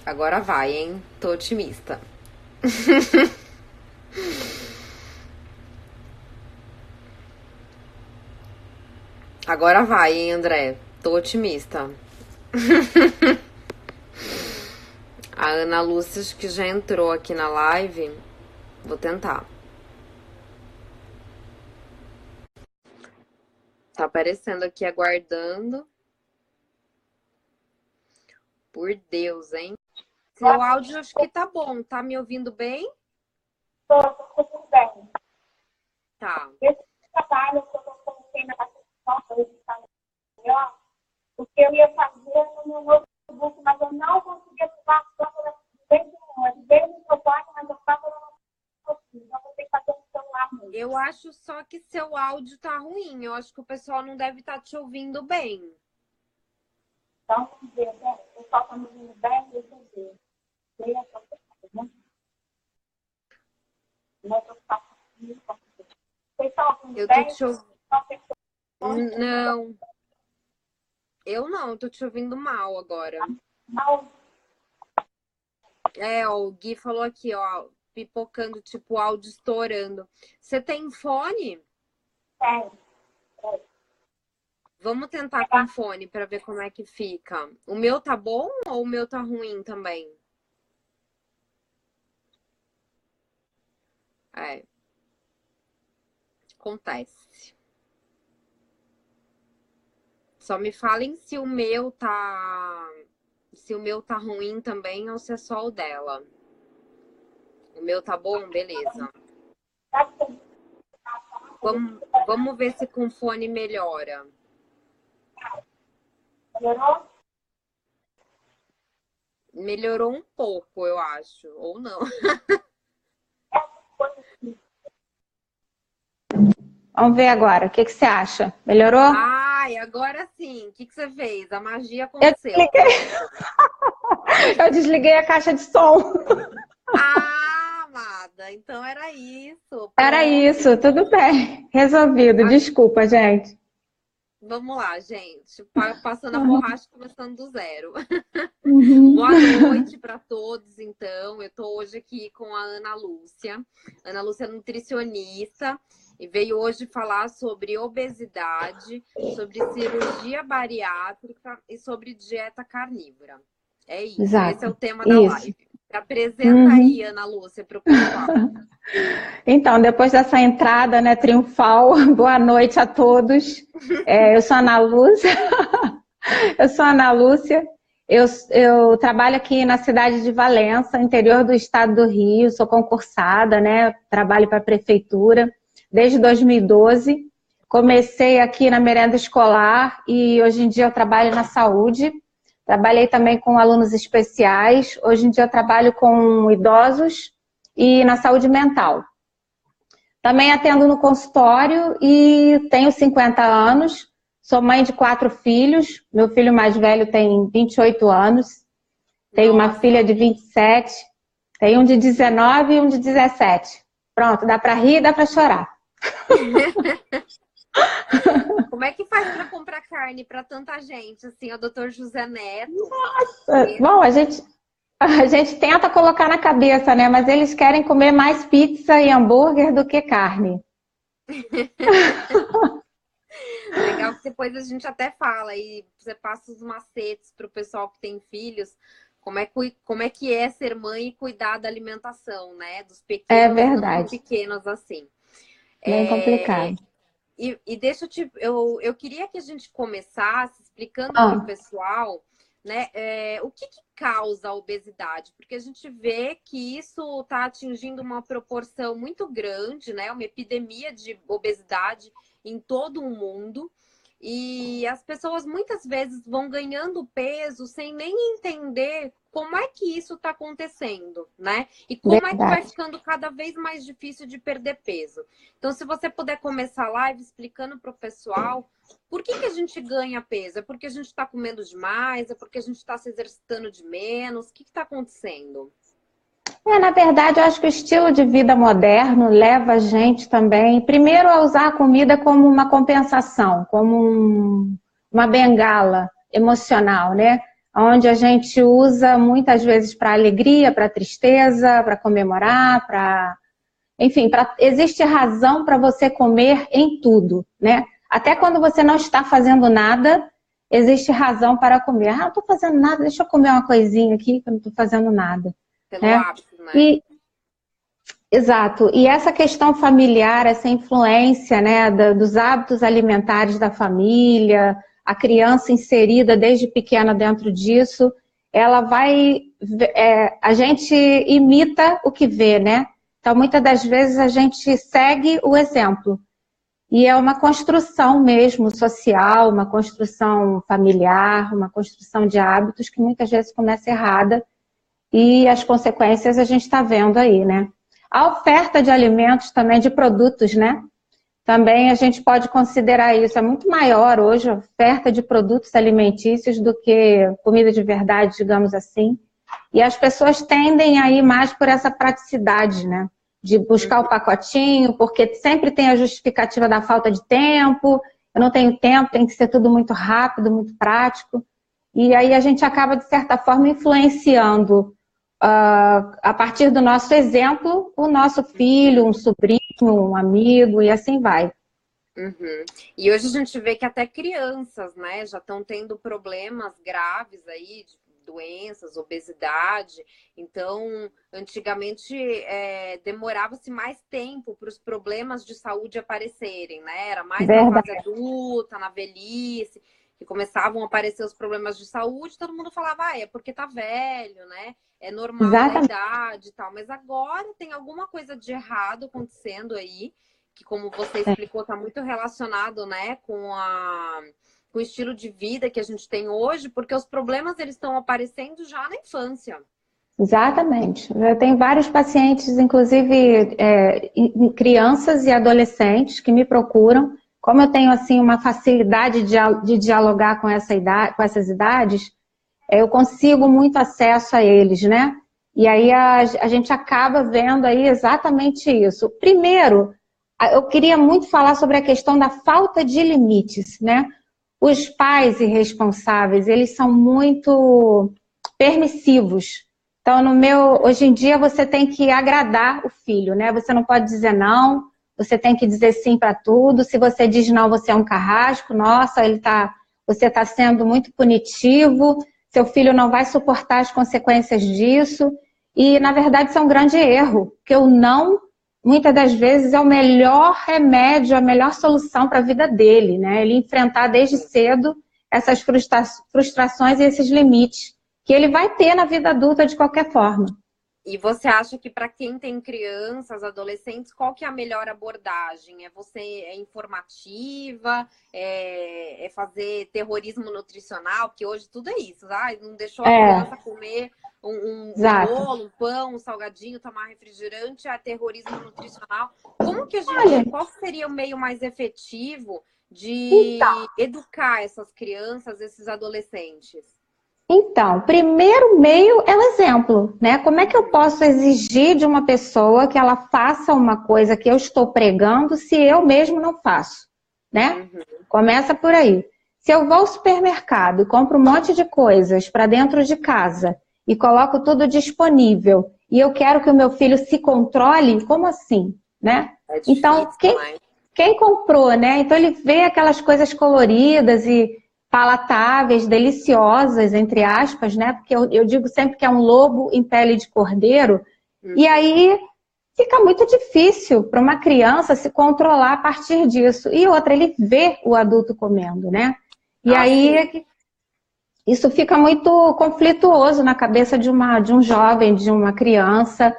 Agora vai, hein? Tô otimista. Agora vai, hein, André? Tô otimista. A Ana Lúcia acho que já entrou aqui na live. Vou tentar. Tá aparecendo aqui aguardando. Por Deus, hein? Seu áudio acho que tá bom. Tá me ouvindo bem? Tô tudo bem. Tá. Esse trabalho que eu coloquei na participação, está melhor, o que eu ia fazer no meu notebook, mas eu não conseguia pular a câmera desde nenhuma. Desde o meu pai, mas a câmera não conseguia. Então, eu tenho que fazer no celular mesmo. Eu acho só que seu áudio tá ruim. Eu acho que o pessoal não deve estar te ouvindo bem. Então, vamos ver, né? O pessoal está me ouvindo bem, deixa eu ver. Leia essa coisa, né? Vocês estão ouvindo Eu tô bem? te ouvindo. Não. Eu não, tô te ouvindo mal agora. Não, É, ó, o Gui falou aqui, ó, pipocando, tipo, áudio estourando. Você tem fone? tem. Vamos tentar com fone pra ver como é que fica. O meu tá bom ou o meu tá ruim também? É, acontece. Só me falem se o meu tá ruim também ou se é só o dela. O meu tá bom? Beleza. Vamos ver se com fone melhora. Melhorou? Melhorou um pouco, eu acho. Ou não. Vamos ver agora. O que você acha? Melhorou? Ai, agora sim. O que você fez? A magia Eu aconteceu. desliguei. Eu desliguei a caixa de som. Ah, amada, então era isso. Era Pronto. isso, tudo bem. Resolvido. Desculpa, gente. Vamos lá, gente. Passando a borracha, começando do zero. Uhum. Boa noite para todos, então. Eu tô hoje aqui com a Ana Lúcia. Ana Lúcia é nutricionista e veio hoje falar sobre obesidade, sobre cirurgia bariátrica e sobre dieta carnívora. É isso. Exato. Esse é o tema da Isso. live. Apresenta aí, Ana Lúcia, para o pessoal. Então, depois dessa entrada, né, triunfal, boa noite a todos. Eu sou a Ana Lúcia. Eu sou a Ana Lúcia. Eu trabalho aqui na cidade de Valença, interior do estado do Rio. Sou concursada, né? Trabalho para a prefeitura desde 2012. Comecei aqui na merenda escolar e hoje em dia eu trabalho na saúde. Trabalhei também com alunos especiais. Hoje em dia eu trabalho com idosos e na saúde mental. Também atendo no consultório e tenho 50 anos. Sou mãe de 4 filhos. Meu filho mais velho tem 28 anos. Tenho uma filha de 27. Tenho um de 19 e um de 17. Pronto, dá para rir e dá para chorar. Como é que faz para comprar carne para tanta gente? Assim, o Dr. José Neto. Bom, a gente tenta colocar na cabeça, né? Mas eles querem comer mais pizza e hambúrguer do que carne. Legal que depois a gente até fala e você passa os macetes para o pessoal que tem filhos. Como é que é ser mãe e cuidar da alimentação, né? Dos pequenos, É não verdade. tão pequenos assim. Bem complicado. E deixa eu queria que a gente começasse explicando para o pessoal, né, o que causa a obesidade, porque a gente vê que isso está atingindo uma proporção muito grande, né, uma epidemia de obesidade em todo o mundo. E as pessoas muitas vezes vão ganhando peso sem nem entender como é que isso está acontecendo, né? E como é que vai ficando cada vez mais difícil de perder peso. Então, se você puder começar a live explicando para o pessoal por que a gente ganha peso? É porque a gente está comendo demais? É porque a gente está se exercitando de menos? O que está acontecendo? Na verdade, eu acho que o estilo de vida moderno leva a gente também, primeiro, a usar a comida como uma compensação, como uma bengala emocional, né? onde a gente usa muitas vezes para alegria, para tristeza, para comemorar, para... Enfim, existe razão para você comer em tudo, né? Até quando você não está fazendo nada, existe razão para comer. Ah, não estou fazendo nada, deixa eu comer uma coisinha aqui, que eu não estou fazendo nada. Pelo né? hábito, né? Exato. E essa questão familiar, essa influência, né, dos hábitos alimentares da família, a criança inserida desde pequena dentro disso, ela vai... a gente imita o que vê, né? Então, muitas das vezes a gente segue o exemplo. E é uma construção mesmo social, uma construção familiar, uma construção de hábitos que muitas vezes começa errada e as consequências a gente está vendo aí, né? A oferta de alimentos também, de produtos, né? Também a gente pode considerar isso, é muito maior hoje a oferta de produtos alimentícios do que comida de verdade, digamos assim. E as pessoas tendem a ir mais por essa praticidade, né? De buscar o pacotinho, porque sempre tem a justificativa da falta de tempo, eu não tenho tempo, tem que ser tudo muito rápido, muito prático. E aí a gente acaba, de certa forma, influenciando, a partir do nosso exemplo, o nosso filho, um sobrinho, um amigo, e assim vai. Uhum. E hoje a gente vê que até crianças, né, já estão tendo problemas graves aí, de doenças, obesidade. Então, antigamente demorava-se mais tempo para os problemas de saúde aparecerem, né? Era mais na fase adulta, na velhice, que começavam a aparecer os problemas de saúde, todo mundo falava, é porque tá velho, né? É normal da idade e tal. Mas agora tem alguma coisa de errado acontecendo aí, que, como você explicou, está muito relacionado, né, com o estilo de vida que a gente tem hoje, porque os problemas eles estão aparecendo já na infância. Exatamente. Eu tenho vários pacientes, inclusive crianças e adolescentes, que me procuram. Como eu tenho assim uma facilidade de dialogar com essas idades, eu consigo muito acesso a eles, né? E aí a gente acaba vendo aí exatamente isso. Primeiro, eu queria muito falar sobre a questão da falta de limites, né? Os pais irresponsáveis, eles são muito permissivos. Então, hoje em dia você tem que agradar o filho, né? Você não pode dizer não, você tem que dizer sim para tudo. Se você diz não, você é um carrasco. Nossa, você está sendo muito punitivo. Seu filho não vai suportar as consequências disso. E, na verdade, isso é um grande erro, porque o não, muitas das vezes, é o melhor remédio, a melhor solução para a vida dele, né? Ele enfrentar desde cedo essas frustrações e esses limites que ele vai ter na vida adulta de qualquer forma. E você acha que para quem tem crianças, adolescentes, qual que é a melhor abordagem? É informativa? É fazer terrorismo nutricional? Porque hoje tudo é isso. Não deixou a criança comer um bolo, um pão, um salgadinho, tomar refrigerante, é terrorismo nutricional. Como que a gente... Qual seria o meio mais efetivo de educar essas crianças, esses adolescentes? Então, primeiro meio é o exemplo, né? Como é que eu posso exigir de uma pessoa que ela faça uma coisa que eu estou pregando se eu mesmo não faço, né? Começa por aí. Se eu vou ao supermercado e compro um monte de coisas para dentro de casa e coloco tudo disponível e eu quero que o meu filho se controle, como assim, né? É difícil, então, quem comprou, né? Então ele vê aquelas coisas coloridas e palatáveis, deliciosas, entre aspas, né? Porque eu digo sempre que é um lobo em pele de cordeiro. E aí fica muito difícil para uma criança se controlar a partir disso. E outra, ele vê o adulto comendo, né? E aí isso fica muito conflituoso na cabeça de um jovem, de uma criança.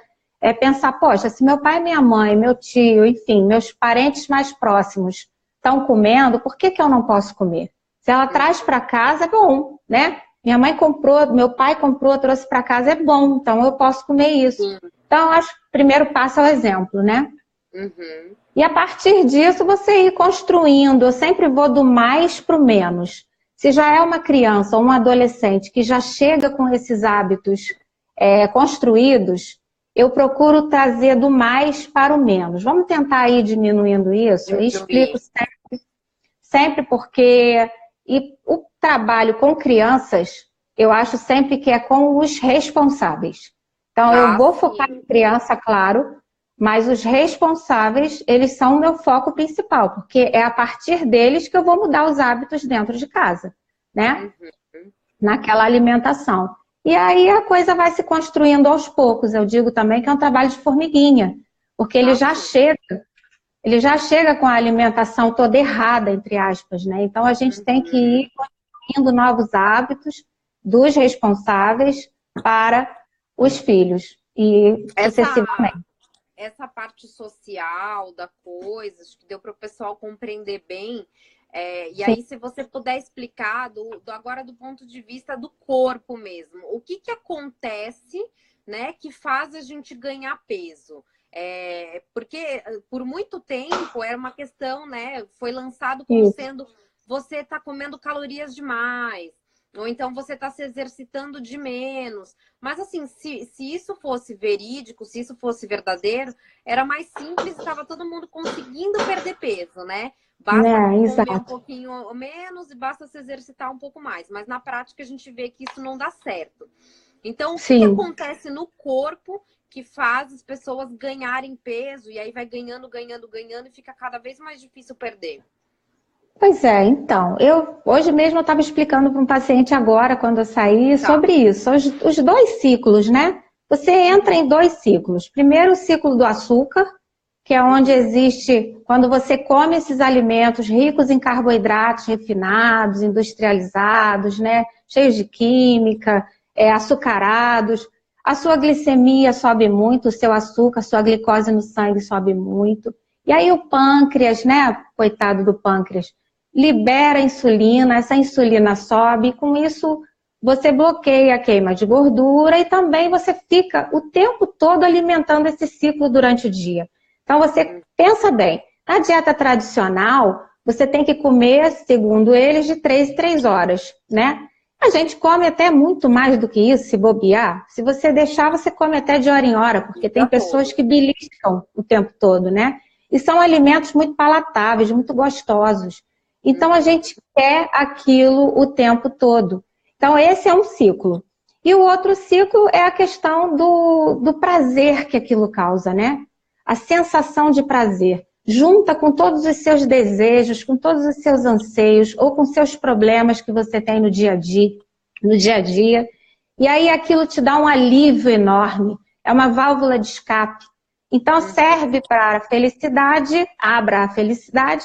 Pensar, poxa, se meu pai, minha mãe, meu tio, enfim, meus parentes mais próximos estão comendo, por que eu não posso comer? Se ela traz para casa, é bom, né? Minha mãe comprou, meu pai comprou, trouxe para casa, é bom, então eu posso comer isso. Então, eu acho que o primeiro passo é o exemplo, né? E a partir disso, você ir construindo. Eu sempre vou do mais para o menos. Se já é uma criança ou um adolescente que já chega com esses hábitos construídos, eu procuro trazer do mais para o menos. Vamos tentar ir diminuindo isso? Eu explico sempre porque... E o trabalho com crianças eu acho sempre que é com os responsáveis. Então, eu vou focar em criança, claro, mas os responsáveis, eles são o meu foco principal, porque é a partir deles que eu vou mudar os hábitos dentro de casa, né? Naquela alimentação. E aí a coisa vai se construindo aos poucos. Eu digo também que é um trabalho de formiguinha, porque ele já chega com a alimentação toda errada, entre aspas, né? Então a gente tem que ir construindo novos hábitos dos responsáveis para os filhos e sucessivamente. Essa parte social da coisa, acho que deu para o pessoal compreender bem. E aí, se você puder explicar agora do ponto de vista do corpo mesmo, o que acontece, né, que faz a gente ganhar peso? Porque por muito tempo era uma questão, né, foi lançado como sendo você está comendo calorias demais, ou então você está se exercitando de menos. Mas assim, se isso fosse verídico, se isso fosse verdadeiro, era mais simples, estava todo mundo conseguindo perder peso, né? Basta comer um pouquinho menos e basta se exercitar um pouco mais. Mas na prática a gente vê que isso não dá certo. Então, o que acontece no corpo que faz as pessoas ganharem peso e aí vai ganhando e fica cada vez mais difícil perder? Pois é, então, hoje mesmo eu estava explicando para um paciente agora, quando eu saí, sobre isso, os 2 ciclos, né? Você entra em 2 ciclos. Primeiro, o ciclo do açúcar, que é onde existe, quando você come esses alimentos ricos em carboidratos refinados, industrializados, né? Cheios de química, açucarados, a sua glicemia sobe muito, o seu açúcar, a sua glicose no sangue sobe muito. E aí o pâncreas, né? Coitado do pâncreas, libera insulina, essa insulina sobe, e com isso você bloqueia a queima de gordura e também você fica o tempo todo alimentando esse ciclo durante o dia. Então você pensa bem, na dieta tradicional, você tem que comer, segundo eles, de 3 em 3 horas, né? A gente come até muito mais do que isso, se bobear. Se você deixar, você come até de hora em hora, porque tem pessoas que beliscam o tempo todo, né? E são alimentos muito palatáveis, muito gostosos. Então, a gente quer aquilo o tempo todo. Então, esse é um ciclo. E o outro ciclo é a questão do prazer que aquilo causa, né? A sensação de prazer. Junta com todos os seus desejos, com todos os seus anseios, ou com seus problemas que você tem no dia a dia. E aí aquilo te dá um alívio enorme. É uma válvula de escape. Então, serve para a felicidade, abra a felicidade,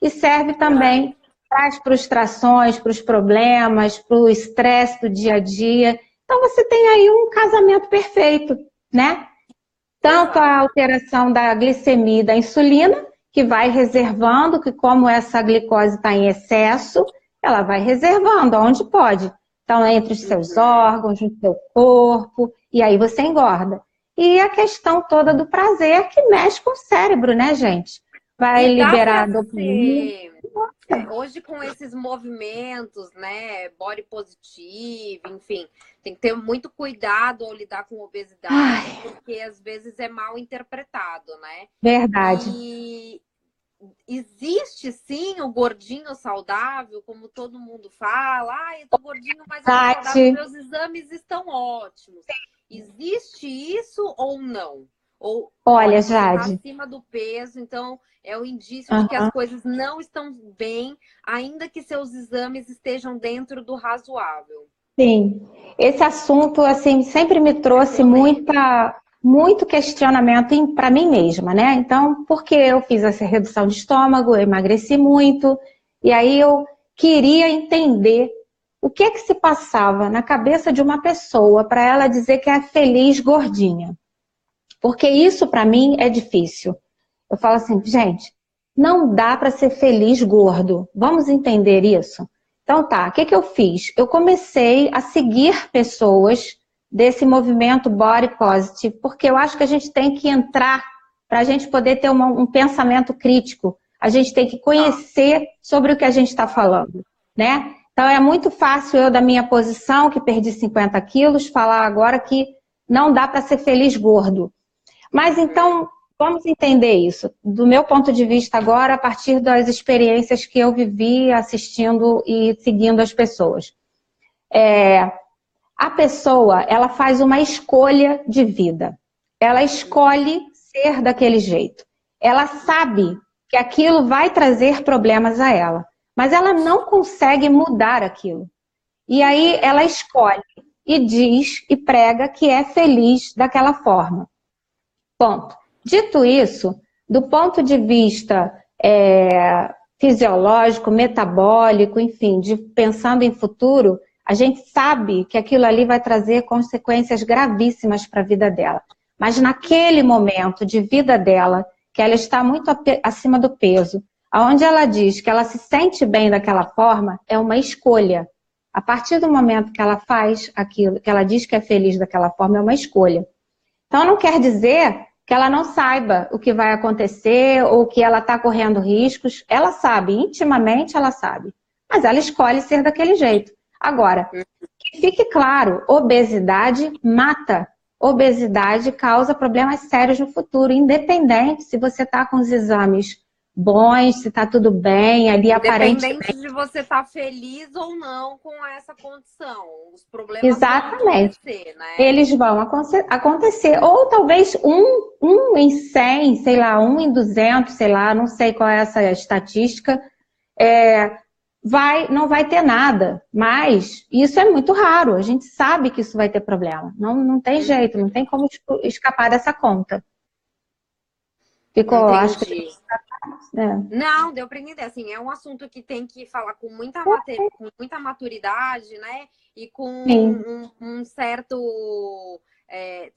e serve também para as frustrações, para os problemas, para o estresse do dia a dia. Então, você tem aí um casamento perfeito, né? Tanto a alteração da glicemia e da insulina, que vai reservando, que como essa glicose está em excesso, ela vai reservando onde pode. Então, entre os seus órgãos, no seu corpo, e aí você engorda. E a questão toda do prazer, que mexe com o cérebro, né, gente? Vai liberar dopamina. Hoje com esses movimentos, né, body positive, enfim, tem que ter muito cuidado ao lidar com obesidade, porque às vezes é mal interpretado, né? Verdade. E existe sim o gordinho saudável, como todo mundo fala, eu tô gordinho, mas eu tô saudável, meus exames estão ótimos. Existe isso ou não? Ou, olha, você tá Jade, acima do peso, então é o indício de que as coisas não estão bem, ainda que seus exames estejam dentro do razoável. Sim, esse assunto assim sempre me trouxe muito questionamento para mim mesma, né? Então, porque eu fiz essa redução de estômago, eu emagreci muito, e aí eu queria entender o que é que se passava na cabeça de uma pessoa para ela dizer que é feliz gordinha. Porque isso para mim é difícil. Eu falo assim, gente, não dá para ser feliz gordo. Vamos entender isso? Então tá, o que eu fiz? Eu comecei a seguir pessoas desse movimento Body Positive, porque eu acho que a gente tem que entrar para a gente poder ter um pensamento crítico. A gente tem que conhecer sobre o que a gente está falando, né? Então é muito fácil eu, da minha posição, que perdi 50 quilos, falar agora que não dá para ser feliz gordo. Mas então, vamos entender isso. Do meu ponto de vista agora, a partir das experiências que eu vivi assistindo e seguindo as pessoas. A pessoa, ela faz uma escolha de vida. Ela escolhe ser daquele jeito. Ela sabe que aquilo vai trazer problemas a ela, mas ela não consegue mudar aquilo. E aí ela escolhe e diz e prega que é feliz daquela forma. Ponto. Dito isso, do ponto de vista fisiológico, metabólico, enfim, pensando em futuro, a gente sabe que aquilo ali vai trazer consequências gravíssimas para a vida dela. Mas naquele momento de vida dela, que ela está muito acima do peso, onde ela diz que ela se sente bem daquela forma, é uma escolha. A partir do momento que ela faz aquilo, que ela diz que é feliz daquela forma, é uma escolha. Então não quer dizer que ela não saiba o que vai acontecer ou que ela está correndo riscos. Ela sabe, intimamente ela sabe. Mas ela escolhe ser daquele jeito. Agora, que fique claro, obesidade mata. Obesidade causa problemas sérios no futuro, independente se você está com os exames bons, se está tudo bem, ali aparentemente. Independente de você estar feliz ou não com essa condição. Os problemas Exatamente. vão acontecer, né? Eles vão acontecer. Ou talvez um em 100, sei lá, 1 em 200, sei lá, não sei qual é essa estatística, não vai ter nada. Mas isso é muito raro. A gente sabe que isso vai ter problema. Não tem jeito, não tem como escapar dessa conta. Ficou, Entendi. acho que... Não, deu para entender. Assim, é um assunto que tem que falar com muita maturidade, né? E com um certo...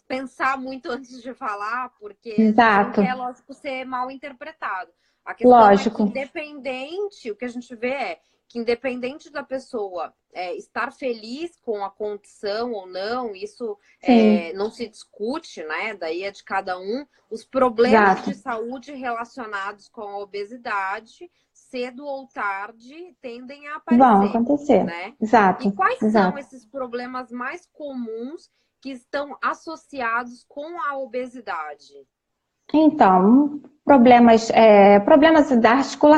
pensar muito antes de falar, porque Exato. não quer, lógico, ser mal interpretado. A questão é que independente, o que a gente vê é que independente da pessoa estar feliz com a condição ou não, isso não se discute, né? Daí é de cada um. Os problemas de saúde relacionados com a obesidade, cedo ou tarde, tendem a aparecer. Vão acontecer, né? Exato. E quais são esses problemas mais comuns que estão associados com a obesidade? Então, problemas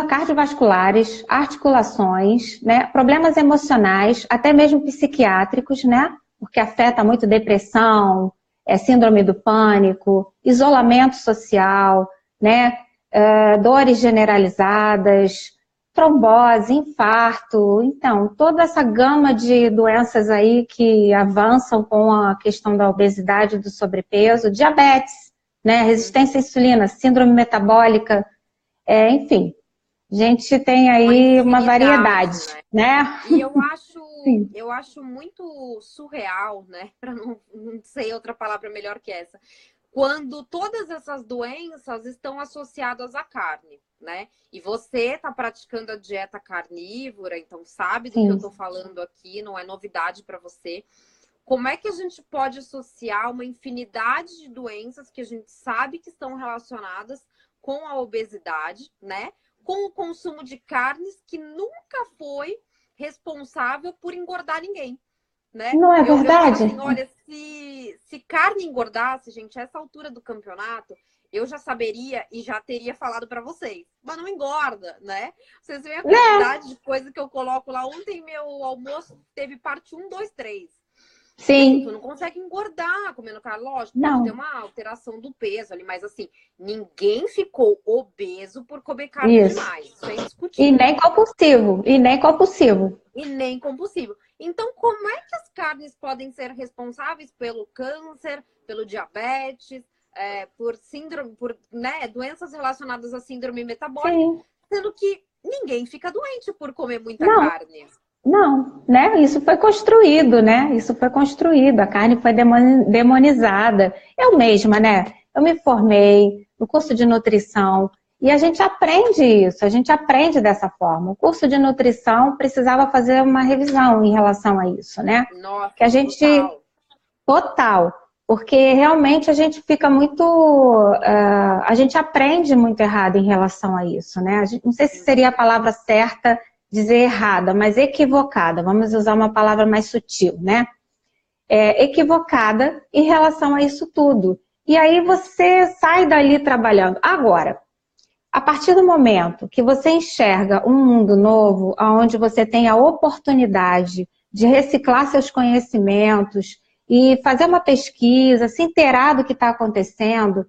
cardiovasculares, articulações, né? Problemas emocionais, até mesmo psiquiátricos, né? Porque afeta muito depressão, síndrome do pânico, isolamento social, né? Dores generalizadas, trombose, infarto. Então, toda essa gama de doenças aí que avançam com a questão da obesidade e do sobrepeso, diabetes, né? Resistência à insulina, síndrome metabólica, enfim, a gente tem aí uma variedade, né? E eu acho muito surreal, né? Para não sei outra palavra melhor que essa, quando todas essas doenças estão associadas à carne, né? E você está praticando a dieta carnívora, então sabe do que eu estou falando aqui, não é novidade para você. Como é que a gente pode associar uma infinidade de doenças que a gente sabe que estão relacionadas com a obesidade, né? Com o consumo de carnes que nunca foi responsável por engordar ninguém, né? Não é verdade? Eu falo assim, olha, se carne engordasse, gente, a essa altura do campeonato, eu já saberia e já teria falado para vocês. Mas não engorda, né? Vocês veem a quantidade de coisa que eu coloco lá. Ontem meu almoço teve parte 1, 2, 3. Sim. Tu não consegue engordar comendo carne, lógico. Não. Pode ter uma alteração do peso ali, mas assim, ninguém ficou obeso por comer carne demais. Isso é indiscutível. E nem compulsivo. E nem compulsivo. Então, como é que as carnes podem ser responsáveis pelo câncer, pelo diabetes, por síndrome, doenças relacionadas à síndrome metabólica, sendo que ninguém fica doente por comer muita carne? Não, né? Isso foi construído, né? Isso foi construído, a carne foi demonizada. Eu mesma, né? Eu me formei no curso de nutrição e a gente aprende isso, a gente aprende dessa forma. O curso de nutrição precisava fazer uma revisão em relação a isso, né? Nossa, que a gente total, porque realmente a gente fica muito, a gente aprende muito errado em relação a isso, né? Não sei se seria a palavra certa dizer errada, mas equivocada. Vamos usar uma palavra mais sutil, né? Equivocada em relação a isso tudo. E aí você sai dali trabalhando. Agora, a partir do momento que você enxerga um mundo novo, onde você tem a oportunidade de reciclar seus conhecimentos e fazer uma pesquisa, se inteirar do que está acontecendo,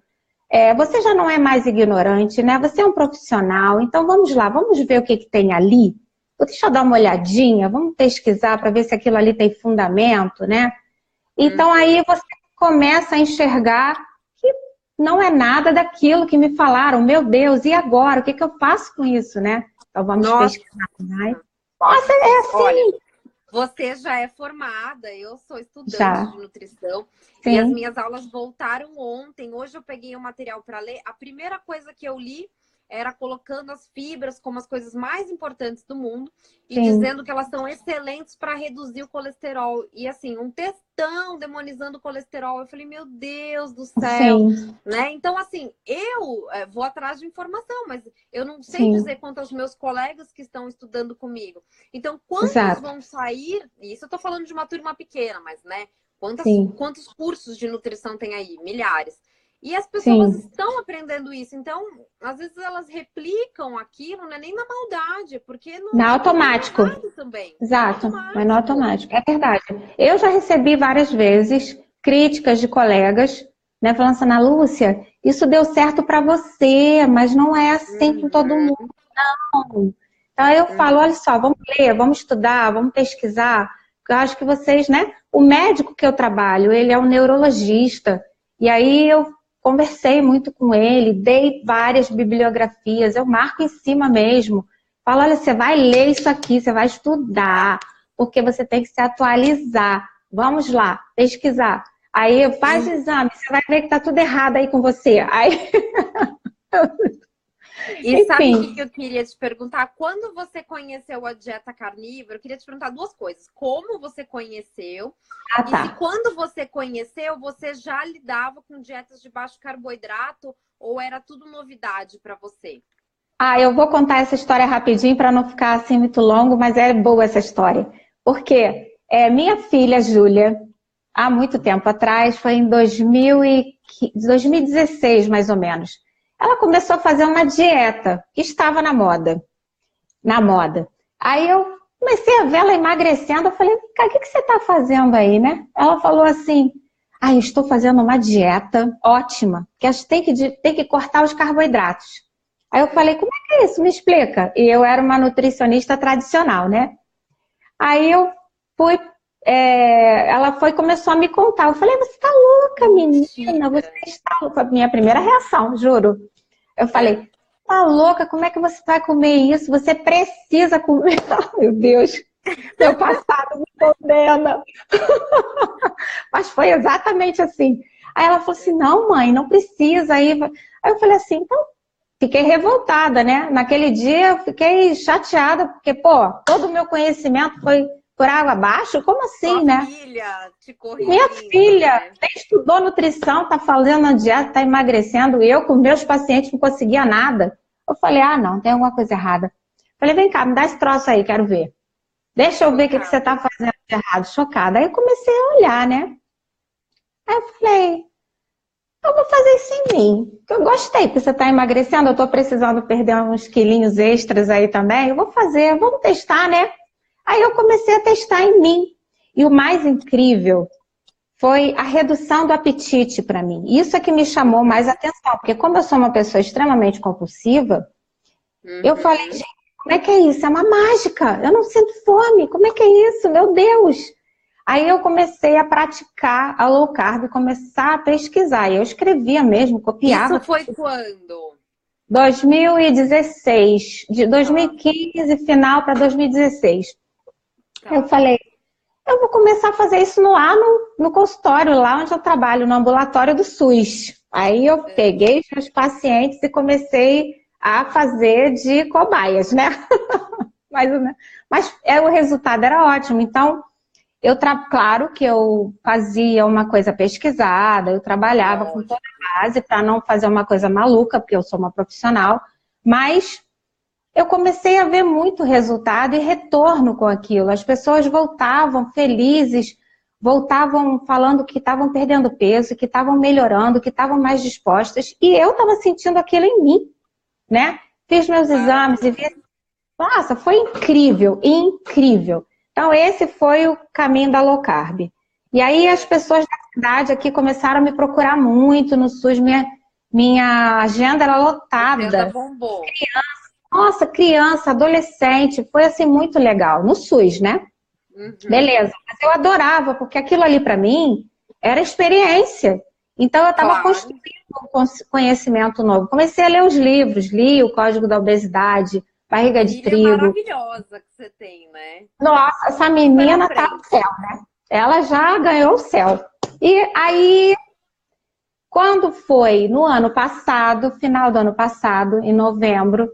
você já não é mais ignorante, né? Você é um profissional, então vamos lá, vamos ver o que tem ali. Deixa eu dar uma olhadinha, vamos pesquisar para ver se aquilo ali tem fundamento, né? Então aí você começa a enxergar que não é nada daquilo que me falaram. Meu Deus, e agora? O que eu faço com isso, né? Então vamos pesquisar mais. Nossa, é assim. Olha, você já é formada, eu sou estudante de nutrição. Sim. E as minhas aulas voltaram ontem. Hoje eu peguei o material para ler. A primeira coisa que eu li era colocando as fibras como as coisas mais importantes do mundo e Sim. dizendo que elas são excelentes para reduzir o colesterol. E assim, um textão demonizando o colesterol. Eu falei, meu Deus do céu. Né? Então, assim, eu vou atrás de informação, mas eu não sei Sim. dizer quanto aos meus colegas que estão estudando comigo. Então, quantos Exato. Vão sair? Isso eu tô falando de uma turma pequena, mas, né? Quantos cursos de nutrição tem aí? Milhares. E as pessoas Sim. estão aprendendo isso. Então, às vezes elas replicam aquilo, não é nem na maldade, porque não é automático. Também. Exato, mas no automático. É verdade. Eu já recebi várias vezes críticas de colegas, né, falando assim, Ana Lúcia, isso deu certo para você, mas não é assim com todo mundo, não. Então eu falo, olha só, vamos ler, vamos estudar, vamos pesquisar. Eu acho que vocês, né? O médico que eu trabalho, ele é um neurologista. E aí eu conversei muito com ele, dei várias bibliografias, eu marco em cima mesmo. Falo, olha, você vai ler isso aqui, você vai estudar, porque você tem que se atualizar. Vamos lá, pesquisar. Aí faz o exame, você vai ver que tá tudo errado aí com você. Aí... E Enfim. Sabe o que eu queria te perguntar? Quando você conheceu a dieta carnívora, eu queria te perguntar duas coisas. Como você conheceu? Tá. E se quando você conheceu, você já lidava com dietas de baixo carboidrato ou era tudo novidade para você? Eu vou contar essa história rapidinho para não ficar assim muito longo, mas é boa essa história. Porque minha filha, Júlia, há muito tempo atrás, foi em 2016 mais ou menos, ela começou a fazer uma dieta que estava na moda. Aí eu comecei a ver ela emagrecendo, eu falei, cara, o que você está fazendo aí, né? Ela falou assim, eu estou fazendo uma dieta ótima, que a gente tem que cortar os carboidratos. Aí eu falei, como é que é isso? Me explica. E eu era uma nutricionista tradicional, né? Aí eu fui, ela começou a me contar. Eu falei, você tá louca, menina, você está louca. Foi a minha primeira reação, juro. Eu falei, tá louca, como é que você vai comer isso? Você precisa comer. Oh, meu Deus, meu passado me condena. Mas foi exatamente assim. Aí ela falou assim, não, mãe, não precisa. Aí eu falei assim, então, fiquei revoltada, né? Naquele dia eu fiquei chateada, porque, todo o meu conhecimento foi por água abaixo? Como assim, né? Minha filha nem estudou nutrição, tá fazendo a dieta, tá emagrecendo. Eu, com meus pacientes, não conseguia nada. Eu falei, não, tem alguma coisa errada. Falei, vem cá, me dá esse troço aí, quero ver. Deixa eu ver o que você tá fazendo de errado. Chocada. Aí eu comecei a olhar, né? Aí eu falei, eu vou fazer isso em mim. Eu gostei, porque você tá emagrecendo, eu tô precisando perder uns quilinhos extras aí também. Eu vou fazer, vamos testar, né? Aí eu comecei a testar em mim. E o mais incrível foi a redução do apetite para mim. Isso é que me chamou mais atenção, porque como eu sou uma pessoa extremamente compulsiva, eu falei, gente, como é que é isso? É uma mágica. Eu não sinto fome. Como é que é isso? Meu Deus! Aí eu comecei a praticar a low carb, começar a pesquisar. E eu escrevia mesmo, copiava. Isso foi quando? 2016. De 2015, final para 2016. Eu falei, eu vou começar a fazer isso lá no consultório, lá onde eu trabalho, no ambulatório do SUS. Aí eu peguei os meus pacientes e comecei a fazer de cobaias, né? Mas o resultado era ótimo. Então, claro que eu fazia uma coisa pesquisada, eu trabalhava com toda a base para não fazer uma coisa maluca, porque eu sou uma profissional, mas eu comecei a ver muito resultado e retorno com aquilo. As pessoas voltavam felizes, voltavam falando que estavam perdendo peso, que estavam melhorando, que estavam mais dispostas. E eu estava sentindo aquilo em mim, né? Fiz meus exames e vi... Nossa, foi incrível, incrível. Então, esse foi o caminho da low carb. E aí, as pessoas da cidade aqui começaram a me procurar muito no SUS. Minha agenda era lotada. Agenda bombou. Nossa, criança, adolescente, foi assim muito legal. No SUS, né? Uhum. Beleza. Mas eu adorava, porque aquilo ali para mim era experiência. Então, eu estava construindo um conhecimento novo. Comecei a ler os livros, li o Código da Obesidade, Barriga de Trigo. Maravilhosa que você tem, né? Nossa, essa menina tá no céu, né? Ela já ganhou o céu. E aí, quando foi no ano passado, final do ano passado, em novembro,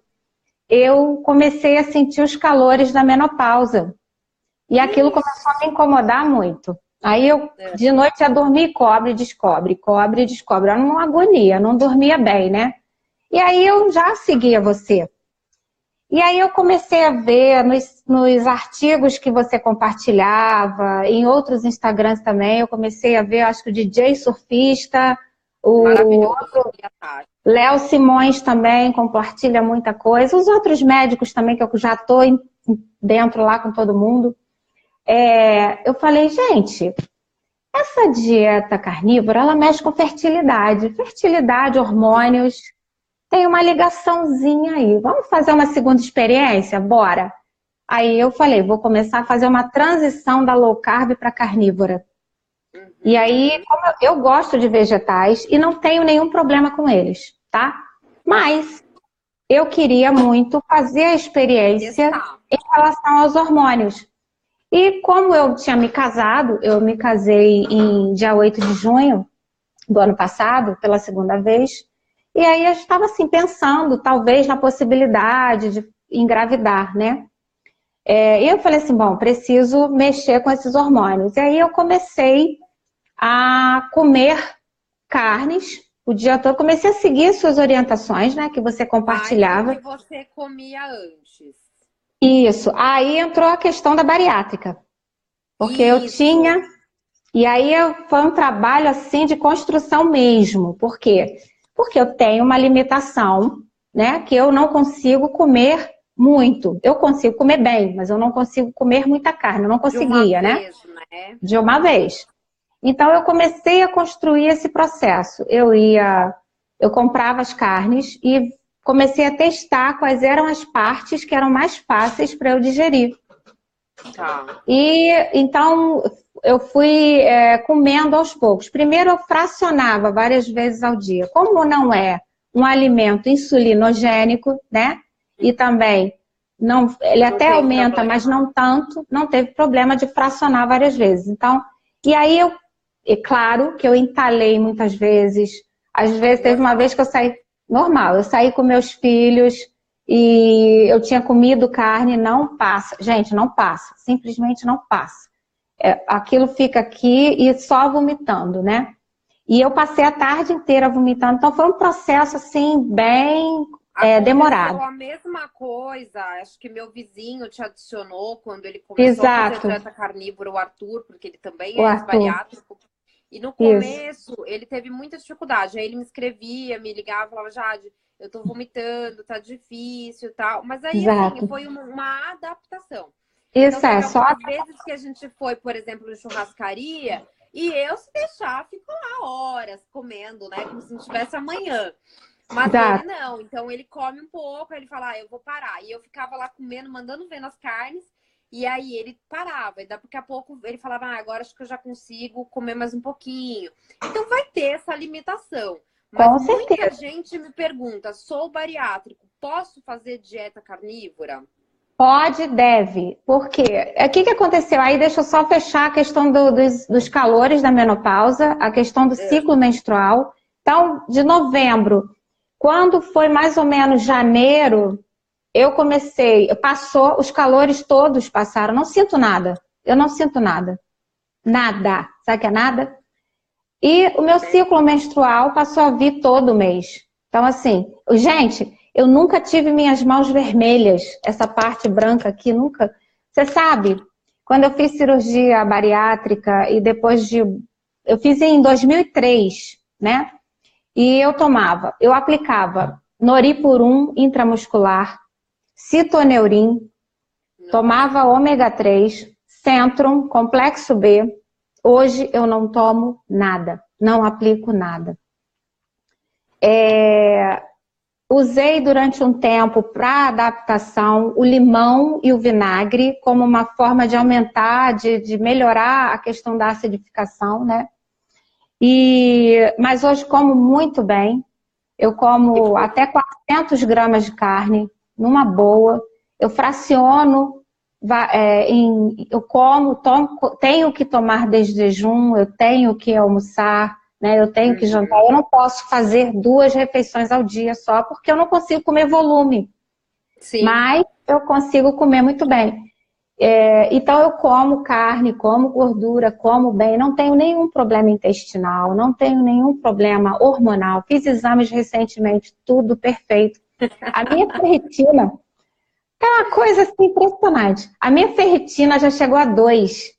eu comecei a sentir os calores da menopausa. E aquilo começou a me incomodar muito. Aí eu, de noite, ia dormir, cobre, descobre. Era uma agonia, não dormia bem, né? E aí eu já seguia você. E aí eu comecei a ver nos artigos que você compartilhava, em outros Instagrams também, eu comecei a ver, acho que o DJ Surfista, o Léo Simões também compartilha muita coisa, os outros médicos também, que eu já estou dentro lá com todo mundo. Eu falei, gente, essa dieta carnívora, ela mexe com fertilidade, hormônios, tem uma ligaçãozinha aí. Vamos fazer uma segunda experiência? Bora! Aí eu falei, vou começar a fazer uma transição da low carb para carnívora. E aí, como eu gosto de vegetais e não tenho nenhum problema com eles, tá? Mas eu queria muito fazer a experiência em relação aos hormônios. E como eu tinha me casado, eu me casei em dia 8 de junho do ano passado, pela segunda vez, e aí eu estava assim, pensando, talvez, na possibilidade de engravidar, né? E eu falei assim, bom, preciso mexer com esses hormônios. E aí eu comecei a comer carnes o dia todo, comecei a seguir as suas orientações, né, que você compartilhava. Que você comia antes. Isso. Aí entrou a questão da bariátrica. Porque eu tinha... E aí foi um trabalho, assim, de construção mesmo. Por quê? Porque eu tenho uma limitação, né, que eu não consigo comer muito. Eu consigo comer bem, mas eu não consigo comer muita carne. Eu não conseguia, né? De uma vez. Então, eu comecei a construir esse processo. Eu comprava as carnes e comecei a testar quais eram as partes que eram mais fáceis para eu digerir. E então eu fui comendo aos poucos. Primeiro eu fracionava várias vezes ao dia. Como não é um alimento insulinogênico, né? E também ele até aumenta, mas não tanto, não teve problema de fracionar várias vezes. Então, e aí claro que eu entalei muitas vezes. Às vezes teve uma vez que eu saí normal, eu saí com meus filhos e eu tinha comido carne, não passa. Gente, não passa, simplesmente não passa. Aquilo fica aqui e só vomitando, né? E eu passei a tarde inteira vomitando, então foi um processo assim, bem demorado. A mesma coisa, acho que meu vizinho te adicionou quando ele começou a fazer dieta carnívora, o Arthur, porque ele também é bariátrico. E no começo, ele teve muita dificuldade. Aí ele me escrevia, me ligava, falava, Jade, eu tô vomitando, tá difícil e tal. Mas aí, assim, foi uma adaptação. Isso então, só às vezes que a gente foi, por exemplo, no churrascaria, e eu, se deixar, fico lá horas comendo, né? Como se não tivesse amanhã. Mas ele não. Então, ele come um pouco, aí ele fala, eu vou parar. E eu ficava lá comendo, mandando ver nas carnes. E aí ele parava, e daqui a pouco ele falava, agora acho que eu já consigo comer mais um pouquinho. Então vai ter essa limitação. Mas muita gente me pergunta, sou bariátrico, posso fazer dieta carnívora? Pode, deve. Por quê? O que aconteceu? Aí deixa eu só fechar a questão dos calores da menopausa, a questão do ciclo menstrual. Então, de novembro, quando foi mais ou menos janeiro... Eu comecei, passou, os calores todos passaram, não sinto nada. Eu não sinto nada. Nada. Sabe o que é nada? E o meu ciclo menstrual passou a vir todo mês. Então, assim, gente, eu nunca tive minhas mãos vermelhas. Essa parte branca aqui, nunca. Você sabe, quando eu fiz cirurgia bariátrica e depois eu fiz em 2003, né? E eu aplicava Noripurum intramuscular, Citoneurin, tomava ômega 3, Centrum, Complexo B. Hoje eu não tomo nada, não aplico nada. Usei durante um tempo para adaptação o limão e o vinagre como uma forma de aumentar, de melhorar a questão da acidificação, né? Mas hoje como muito bem. Eu como até 400 gramas de carne, numa boa. Eu fraciono, eu como, tenho que tomar desde jejum, eu tenho que almoçar, né? Eu tenho que jantar. Eu não posso fazer 2 refeições ao dia só, porque eu não consigo comer volume. Sim. Mas eu consigo comer muito bem. Então eu como carne, como gordura, como bem, não tenho nenhum problema intestinal, não tenho nenhum problema hormonal. Fiz exames recentemente, tudo perfeito. A minha ferritina é uma coisa assim impressionante. A minha ferritina já chegou a 2.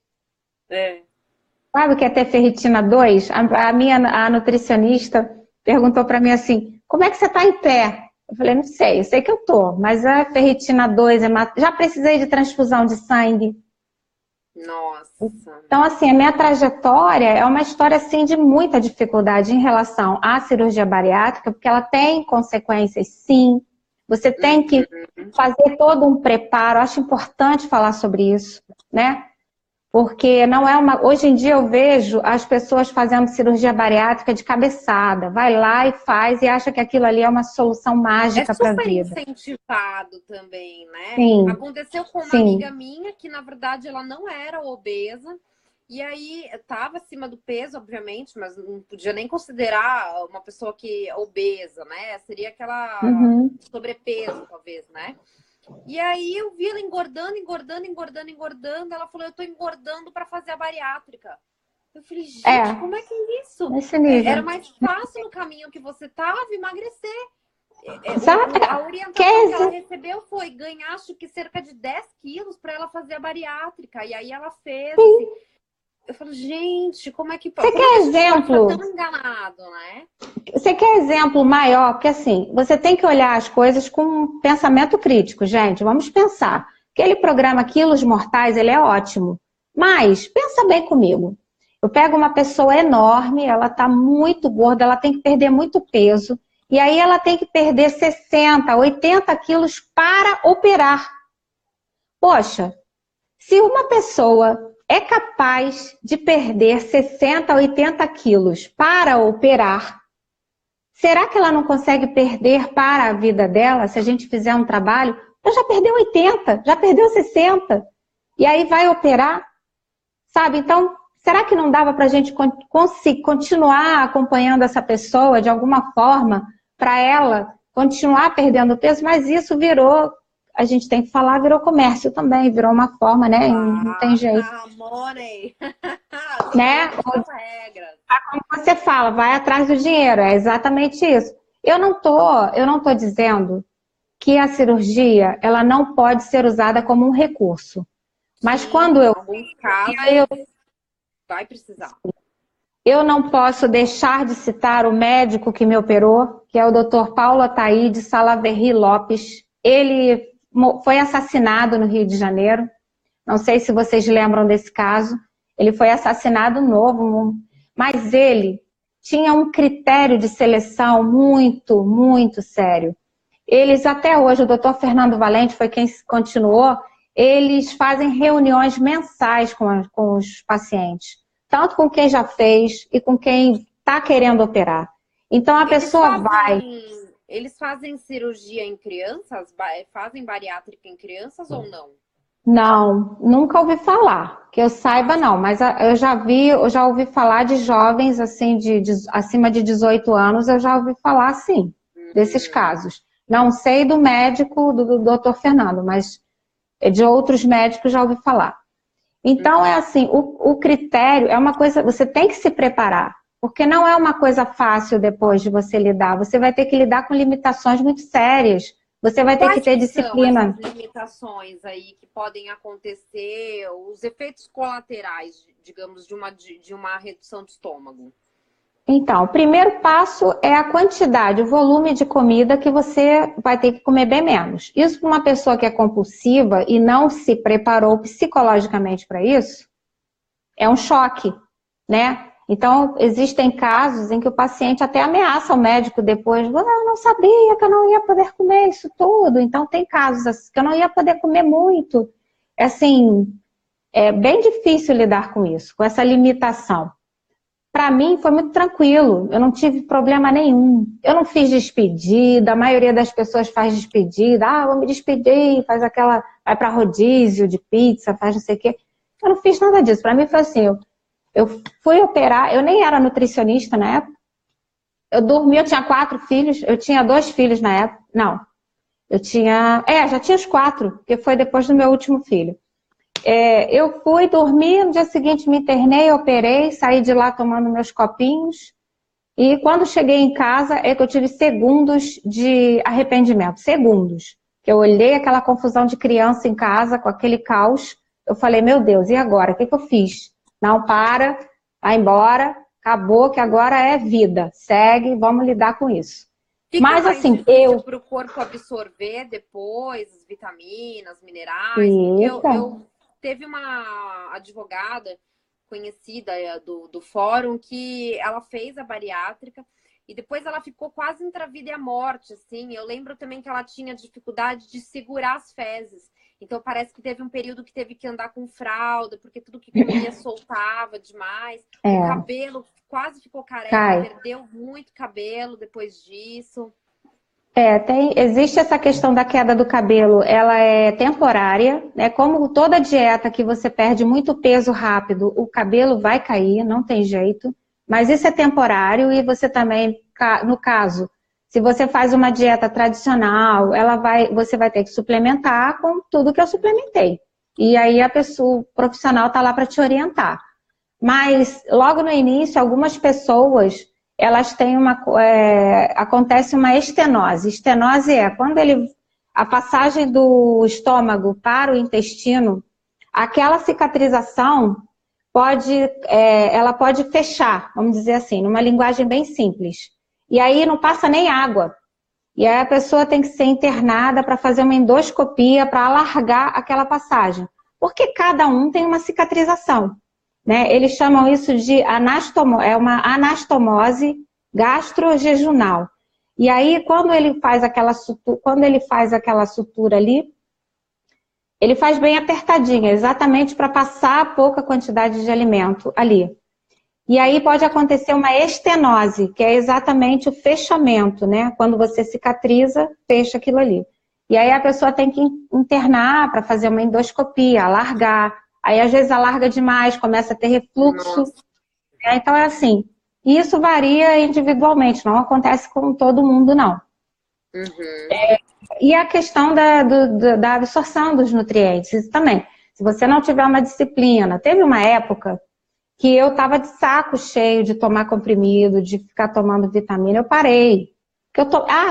Sabe o que é ter ferritina 2? A nutricionista perguntou para mim assim, como é que você está em pé? Eu falei, não sei, eu sei que eu tô, mas a ferritina 2, já precisei de transfusão de sangue. Nossa. Então, assim, a minha trajetória é uma história, assim, de muita dificuldade em relação à cirurgia bariátrica, porque ela tem consequências, sim. Você tem que fazer todo um preparo, acho importante falar sobre isso, né? Porque não é uma... Hoje em dia eu vejo as pessoas fazendo cirurgia bariátrica de cabeçada. Vai lá e faz e acha que aquilo ali é uma solução mágica para a vida. É super incentivado também, né? Sim. Aconteceu com uma amiga minha que, na verdade, ela não era obesa. E aí, estava acima do peso, obviamente, mas não podia nem considerar uma pessoa que é obesa, né? Seria aquela sobrepeso, talvez, né? E aí eu vi ela engordando. Ela falou, eu tô engordando para fazer a bariátrica. Eu falei, gente, como é que é isso? Era mais fácil no caminho que você tava emagrecer. A orientação que ela recebeu foi ganhar, acho que cerca de 10 quilos para ela fazer a bariátrica. E aí ela fez. Eu falo, gente, como é que pode? Você quer exemplo? Tá tão enganado, né? Você quer exemplo maior? Porque assim, você tem que olhar as coisas com um pensamento crítico, gente. Vamos pensar. Aquele programa Quilos Mortais, ele é ótimo. Mas, pensa bem comigo. Eu pego uma pessoa enorme, ela tá muito gorda, ela tem que perder muito peso. E aí ela tem que perder 60, 80 quilos para operar. Poxa, se uma pessoa é capaz de perder 60, 80 quilos para operar, será que ela não consegue perder para a vida dela, se a gente fizer um trabalho? Ela já perdeu 80, já perdeu 60, e aí vai operar, sabe? Então, será que não dava para a gente continuar acompanhando essa pessoa de alguma forma, para ela continuar perdendo peso? Mas isso virou... A gente tem que falar, virou comércio também, virou uma forma, né? Não tem jeito. Money. Né? Como você fala, vai atrás do dinheiro, é exatamente isso. Eu não tô dizendo que a cirurgia, ela não pode ser usada como um recurso. Mas quando em alguns casos, vai precisar. Eu não posso deixar de citar o médico que me operou, que é o Dr. Paulo Ataíde Salaverry Lopes. Ele foi assassinado no Rio de Janeiro. Não sei se vocês lembram desse caso. Ele foi assassinado novo, mas ele tinha um critério de seleção muito, muito sério. Eles, até hoje, o Dr. Fernando Valente foi quem continuou, eles fazem reuniões mensais com os pacientes, tanto com quem já fez e com quem está querendo operar. Então, a pessoa vai... Eles fazem cirurgia em crianças? Fazem bariátrica em crianças ou não? Não, nunca ouvi falar. Que eu saiba, não. Mas eu já ouvi falar de jovens, assim, acima de 18 anos, eu já ouvi falar, sim, desses casos. Não sei do médico, do Dr. Fernando, mas de outros médicos já ouvi falar. Então, é assim, o critério é uma coisa, você tem que se preparar. Porque não é uma coisa fácil depois de você lidar. Você vai ter que lidar com limitações muito sérias. Você vai ter que ter disciplina. Quais são essas limitações aí que podem acontecer, os efeitos colaterais, digamos, de uma redução de estômago? Então, o primeiro passo é a quantidade, o volume de comida que você vai ter que comer bem menos. Isso para uma pessoa que é compulsiva e não se preparou psicologicamente para isso, é um choque, né? Então, existem casos em que o paciente até ameaça o médico depois, eu não sabia que eu não ia poder comer isso tudo. Então, tem casos assim, que eu não ia poder comer muito. É assim, é bem difícil lidar com isso, com essa limitação. Para mim foi muito tranquilo, eu não tive problema nenhum. Eu não fiz despedida, a maioria das pessoas faz despedida. Vou me despedir, faz aquela, vai para rodízio de pizza, faz não sei o quê. Eu não fiz nada disso. Para mim foi assim, eu fui operar, eu nem era nutricionista na época. Eu dormi, eu tinha 4 filhos, eu tinha 2 filhos na época. Não, eu tinha, já tinha os 4, porque foi depois do meu último filho. Eu fui dormir, no dia seguinte me internei, operei, saí de lá tomando meus copinhos. E quando cheguei em casa, é que eu tive segundos de arrependimento. Segundos. Que eu olhei aquela confusão de criança em casa, com aquele caos. Eu falei, meu Deus, e agora? O que eu fiz? Não, para, vai embora, acabou, que agora é vida. Segue, vamos lidar com isso. Fica mas mais assim, para o corpo absorver depois as vitaminas, minerais. Isso. Eu teve uma advogada conhecida do fórum que ela fez a bariátrica e depois ela ficou quase entre a vida e a morte, assim. Eu lembro também que ela tinha dificuldade de segurar as fezes. Então parece que teve um período que teve que andar com fralda, porque tudo que comia soltava demais. O cabelo quase ficou careca, perdeu muito cabelo depois disso. Existe essa questão da queda do cabelo, ela é temporária, né? Como toda dieta que você perde muito peso rápido, o cabelo vai cair, não tem jeito, mas isso é temporário e você também, no caso, se você faz uma dieta tradicional, você vai ter que suplementar com tudo que eu suplementei. E aí o profissional está lá para te orientar. Mas logo no início, algumas pessoas elas têm acontece uma estenose. Estenose é quando a passagem do estômago para o intestino, aquela cicatrização ela pode fechar, vamos dizer assim, numa linguagem bem simples. E aí não passa nem água. E aí a pessoa tem que ser internada para fazer uma endoscopia para alargar aquela passagem. Porque cada um tem uma cicatrização. Né? Eles chamam isso de uma anastomose gastrojejunal. E aí, quando ele faz aquela sutura ali, ele faz bem apertadinha, exatamente para passar pouca quantidade de alimento ali. E aí pode acontecer uma estenose, que é exatamente o fechamento, né? Quando você cicatriza, fecha aquilo ali. E aí a pessoa tem que internar para fazer uma endoscopia, alargar. Aí, às vezes, alarga demais, começa a ter refluxo. Então, é assim. E isso varia individualmente, não acontece com todo mundo, não. Uhum. E a questão da absorção dos nutrientes, isso também. Se você não tiver uma disciplina, teve uma época que eu estava de saco cheio de tomar comprimido, de ficar tomando vitamina, eu parei.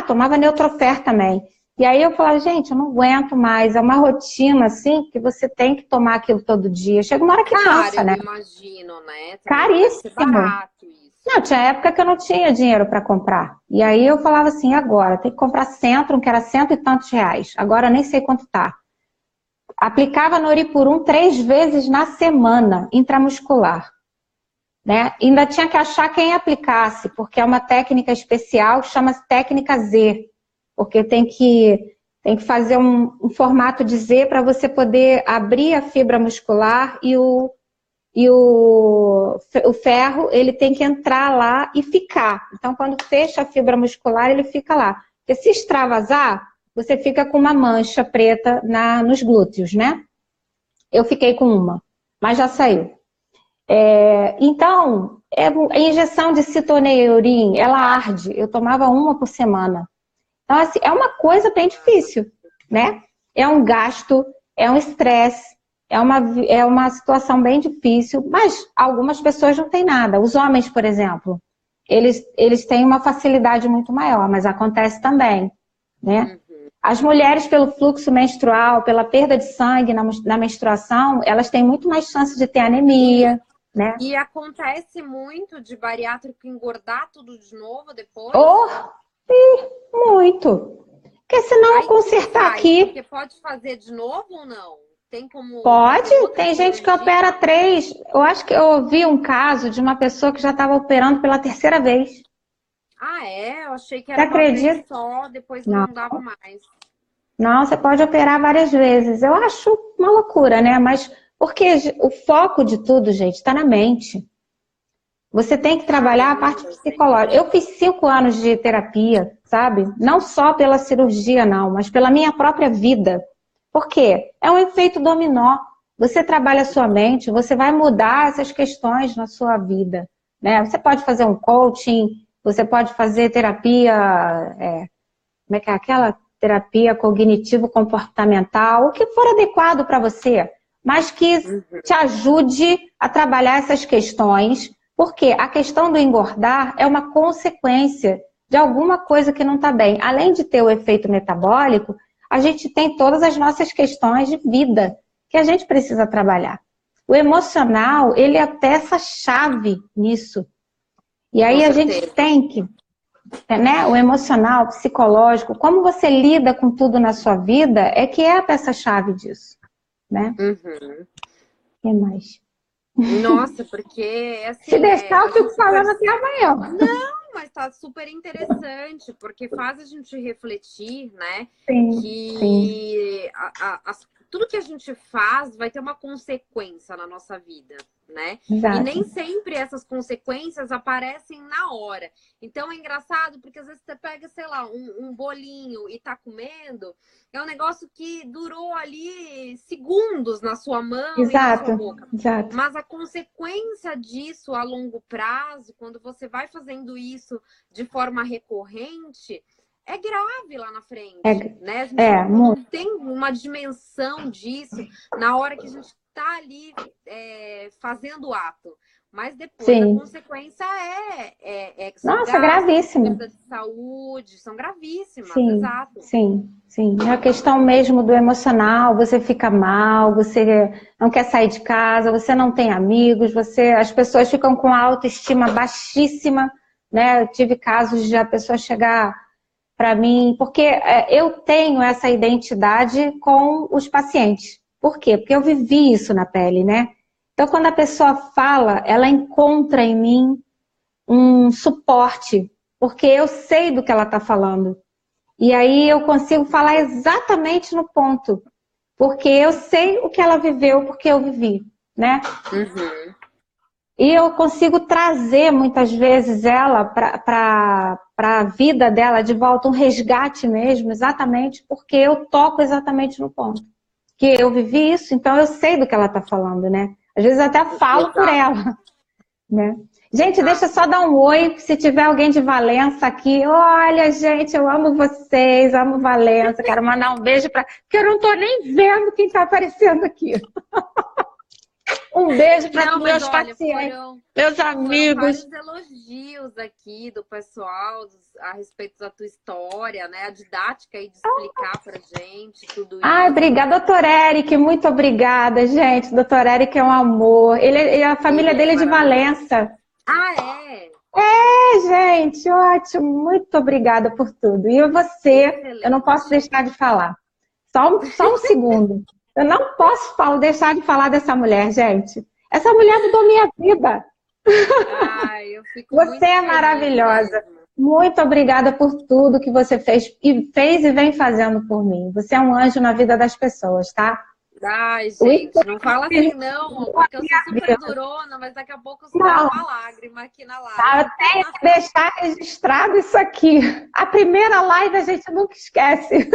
Tomava Neutrofer também. E aí eu falava, gente, eu não aguento mais, é uma rotina, assim, que você tem que tomar aquilo todo dia. Chega uma hora que cansa, né? Eu imagino, né? Caríssimo. Barato isso. Não, tinha época que eu não tinha dinheiro para comprar. E aí eu falava assim, agora, tem que comprar Centrum, que era R$100 e tantos. Agora eu nem sei quanto tá. Aplicava Noripurum 3 vezes na semana, intramuscular. Né? Ainda tinha que achar quem aplicasse, porque é uma técnica especial que chama-se técnica Z. Porque tem que fazer um formato de Z para você poder abrir a fibra muscular e o ferro, ele tem que entrar lá e ficar. Então, quando fecha a fibra muscular, ele fica lá. Porque se extravasar, você fica com uma mancha preta nos glúteos, né? Eu fiquei com uma, mas já saiu. Então, a injeção de citoneurin, ela arde. Eu tomava uma por semana. Então, assim, é uma coisa bem difícil, né? É um gasto, é um estresse, é uma situação bem difícil, mas algumas pessoas não têm nada. Os homens, por exemplo, eles têm uma facilidade muito maior, mas acontece também, né? As mulheres, pelo fluxo menstrual, pela perda de sangue na menstruação, elas têm muito mais chance de ter anemia, né? E acontece muito de bariátrico engordar tudo de novo depois? Oh, muito. Porque senão Aí consertar aqui. Porque pode fazer de novo ou não? Tem como Pode, fazer outra tem gente que cirurgia? opera 3. Eu acho que eu ouvi um caso de uma pessoa que já estava operando pela 3ª vez. Ah, é? Eu achei que Você era uma vez acredita? só, depois Não. não dava mais. Não, você pode operar várias vezes. Eu acho uma loucura, né? Mas porque o foco de tudo, gente, está na mente. Você tem que trabalhar a parte Caramba, psicológica. Eu fiz 5 anos de terapia, sabe? Não só pela cirurgia, não, mas pela minha própria vida. Por quê? É um efeito dominó. Você trabalha a sua mente, você vai mudar essas questões na sua vida, né? Você pode fazer um coaching, você pode fazer terapia, como é que é aquela terapia cognitivo-comportamental, o que for adequado para você, mas que te ajude a trabalhar essas questões, porque a questão do engordar é uma consequência de alguma coisa que não está bem. Além de ter o efeito metabólico, a gente tem todas as nossas questões de vida que a gente precisa trabalhar. O emocional, ele é a peça-chave nisso. E aí a gente tem que, né, o emocional, o psicológico, como você lida com tudo na sua vida, é que é a peça-chave disso, né? O que mais? Nossa, porque assim, Se deixar, eu a fico gente falando até amanhã. Não, mas tá super interessante, porque faz a gente refletir, né? Sim, sim, Que tudo que a gente faz vai ter uma consequência na nossa vida, né? E nem exato. sempre essas consequências aparecem na hora. Então é engraçado, porque às vezes você pega, sei lá, um bolinho e tá comendo, é um negócio que durou ali segundos na sua mão e na sua Exato, boca. exato. Mas a consequência disso a longo prazo, quando você vai fazendo isso de forma recorrente, é grave lá na frente, né? A gente não Muito. tem uma dimensão disso na hora que a gente está ali fazendo o ato. Mas depois a Sim. consequência são Nossa, gastos, gravíssimo. perda de saúde, são gravíssimas, Sim, exato. sim, sim. É a questão mesmo do emocional, você fica mal, você não quer sair de casa, você não tem amigos, as pessoas ficam com a autoestima baixíssima, né? Eu tive casos de a pessoa chegar para mim, porque eu tenho essa identidade com os pacientes. Por quê? Porque eu vivi isso na pele, né? Então, quando a pessoa fala, ela encontra em mim um suporte, porque eu sei do que ela está falando. E aí eu consigo falar exatamente no ponto, porque eu sei o que ela viveu, porque eu vivi, né? E eu consigo trazer muitas vezes ela para a vida dela de volta, um resgate mesmo, exatamente porque eu toco exatamente no ponto. Que eu vivi isso, então eu sei do que ela está falando, né? Às vezes eu até falo por ela, né? Gente, deixa eu só dar um oi, se tiver alguém de Valença aqui. Olha, gente, eu amo vocês, amo Valença. Quero mandar um beijo para... Porque eu não estou nem vendo quem está aparecendo aqui. Um beijo para meus pacientes, meus amigos. Foram vários elogios aqui do pessoal a respeito da tua história, né? A didática aí de explicar pra gente tudo isso. Ai, obrigada, doutor Eric, muito obrigada, gente. Doutor Eric é um amor. A família dele é de Valença. Ah, é? É, gente, ótimo. Muito obrigada por tudo. E você, Excelente. Eu não posso deixar de falar. Só um segundo. Eu não posso deixar de falar dessa mulher, gente. Essa mulher mudou minha vida. Ai, eu fico Você muito é feliz maravilhosa. mesmo. Muito obrigada por tudo que você fez e vem fazendo por mim. Você é um anjo na vida das pessoas, tá? Ai, gente, não fala assim não, porque eu sou super durona, mas daqui a pouco sai uma lágrima aqui na live. Eu tenho que deixar registrado isso aqui. A primeira live a gente nunca esquece.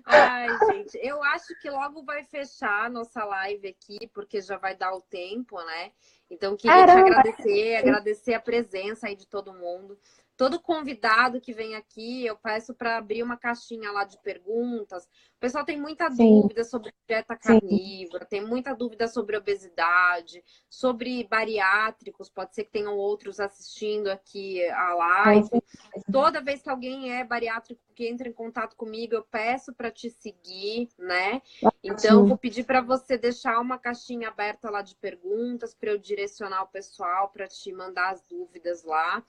Ai, gente, eu acho que logo vai fechar a nossa live aqui, porque já vai dar o tempo, né? Então, queria te agradecer a presença aí de todo mundo. todo convidado que vem aqui, eu peço para abrir uma caixinha lá de perguntas. O pessoal tem muita Sim, dúvida sobre dieta sim, carnívora, tem muita dúvida sobre obesidade, sobre bariátricos, pode ser que tenham outros assistindo aqui a com live. certeza. Toda vez que alguém é bariátrico que entra em contato comigo, eu peço para te seguir, né? Então, eu vou Ótimo. pedir para você deixar uma caixinha aberta lá de perguntas para eu direcionar o pessoal para te mandar as dúvidas lá.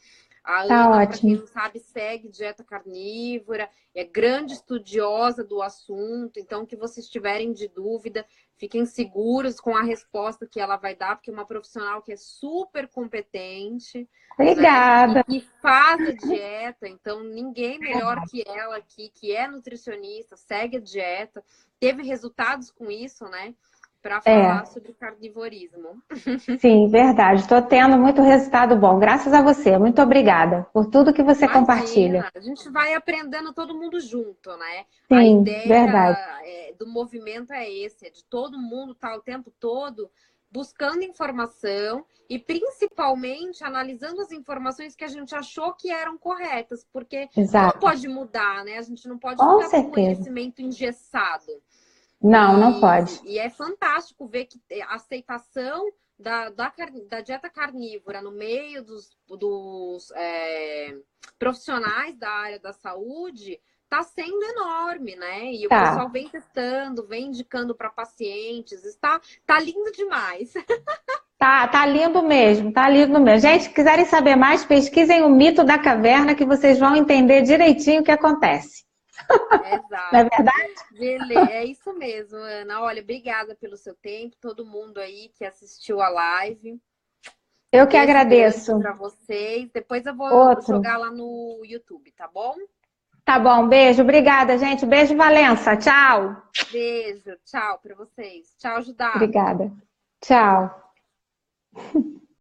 A Tá Ana, para quem ótimo. não sabe, segue dieta carnívora, é grande estudiosa do assunto, então, que vocês tiverem de dúvida, fiquem seguros com a resposta que ela vai dar, porque é uma profissional que é super competente, né? E Obrigada. que faz a dieta, então ninguém melhor que ela aqui, que é nutricionista, segue a dieta, teve resultados com isso, né? Para falar É, sobre carnivorismo. sim, verdade. Estou tendo muito resultado bom. Graças a você. Muito obrigada por tudo que você compartilha. Imagina, a gente vai aprendendo todo mundo junto, né? A Sim, ideia verdade. do movimento é esse, é de todo mundo estar o tempo todo buscando informação e principalmente analisando as informações que a gente achou que eram corretas, porque tudo Exato. pode mudar, né? A gente não pode Com ficar com certeza. conhecimento engessado. Não, não pode. E é fantástico ver que a aceitação da dieta carnívora no meio dos profissionais da área da saúde está sendo enorme, né? E o pessoal Tá. vem testando, vem indicando para pacientes, tá lindo demais. Tá lindo mesmo, tá lindo mesmo. Gente, se quiserem saber mais, pesquisem o mito da caverna que vocês vão entender direitinho o que acontece. Não é Exato. verdade? É isso mesmo, Ana. Olha, obrigada pelo seu tempo, todo mundo aí que assistiu a live. Eu que Beijo grande agradeço. para vocês. Depois eu vou Outro. jogar lá no YouTube, tá bom? Tá bom, beijo. Obrigada, gente. Beijo, Valença. Tchau. Beijo, tchau para vocês. Tchau, Judá. Obrigada. Tchau.